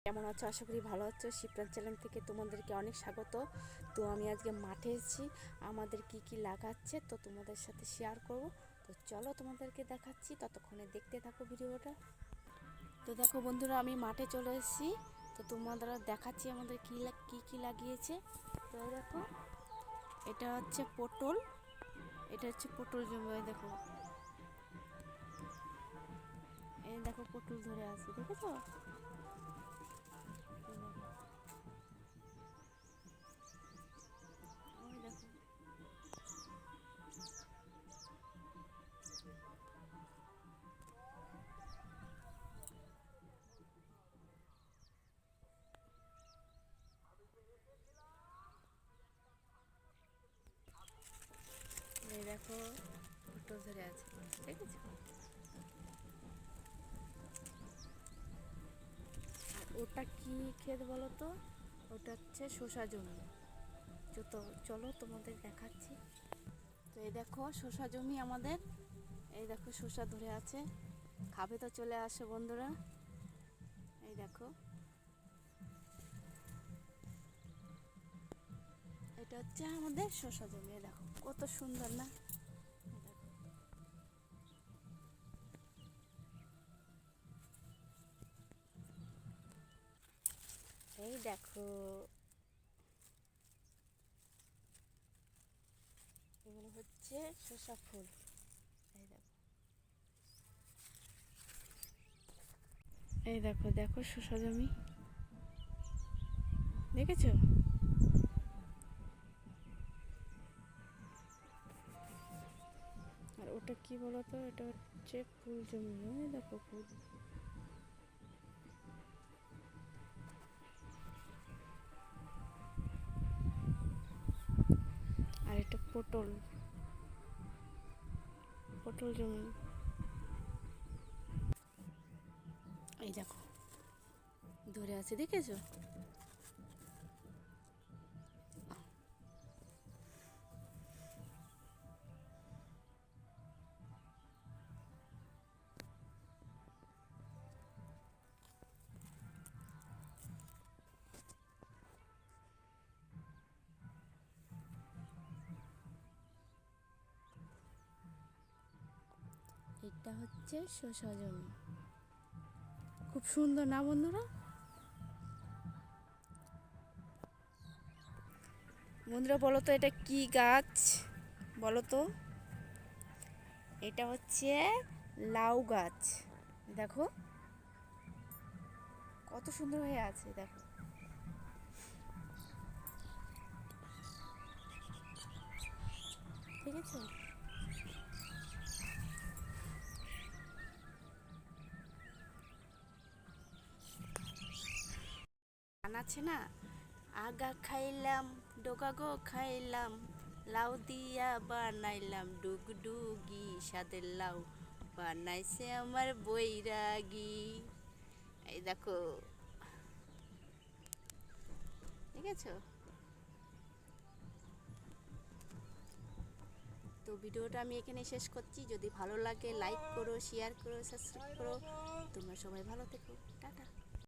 কেমন আছো? আশা করি ভালো আছো। শিপ্রান চ্যানেল থেকে তোমাদেরকে অনেক স্বাগত। তো আমি আজকে মাঠে এসেছি, আমাদের কি কি লাগাচ্ছে তো তোমাদের সাথে শেয়ার করব। তো চলো তোমাদেরকে দেখাচ্ছি, ততক্ষণে দেখতে থাকো ভিডিওটা। তো দেখো বন্ধুরা, আমি মাঠে চলে এসেছি। তো তোমাদের দেখাচ্ছি আমাদের কি লাগিয়েছে। তো দেখো, এটা হচ্ছে পটল, এটা হচ্ছে পটল জমি। দেখো, এই দেখো পটল ধরে আছে, দেখেছো? ওই দেখো, এই দেখো পটল ধরে আছে, দেখেছো? আর ওটা কি ক্ষেত বলো তো? ওটা হচ্ছে শসা জমি। তো চলো তোমাদের দেখাচ্ছি। তো এই দেখো শসা জমি আমাদের, এই দেখো শসা ধরে আছে, খাবে তো চলে আসো বন্ধুরা। এই দেখো, এটা হচ্ছে আমাদের শসা জমি। এই দেখো কত সুন্দর না? এই দেখো, এগুলো হচ্ছে শসা ফুল। এই দেখো, এই দেখো দেখো শসা জমি, দেখেছো? আর ওটা কি বলতো? এটা হচ্ছে ফুল জমি। এই দেখো ফুল। আর এটা পটল, পটল জমি। এই দেখো ধরে আছে, দেখেছো? এটা হচ্ছে শসা জমি। খুব সুন্দর না বন্ধুরা? বন্ধুরা বলো তো এটা কি গাছ? বলো তো। এটা হচ্ছে লাউ গাছ। দেখো কত সুন্দর হয়ে আছে, দেখো। ঠিক আছে, গান আছে না? আগা খাইলাম, ডোগা গো খাইলাম, লাউ দিয়া বানাইলাম ডুগডুগি, স্বাদের লাউ বানাইছে আমার বৈরাগী। এই দেখো, ঠিক আছে? তো ভিডিওটা আমি এখানে শেষ করছি। যদি ভালো লাগে লাইক করো, শেয়ার করো, সাবস্ক্রাইব করো। তোমরা সবাই ভালো থেকো, টাটা।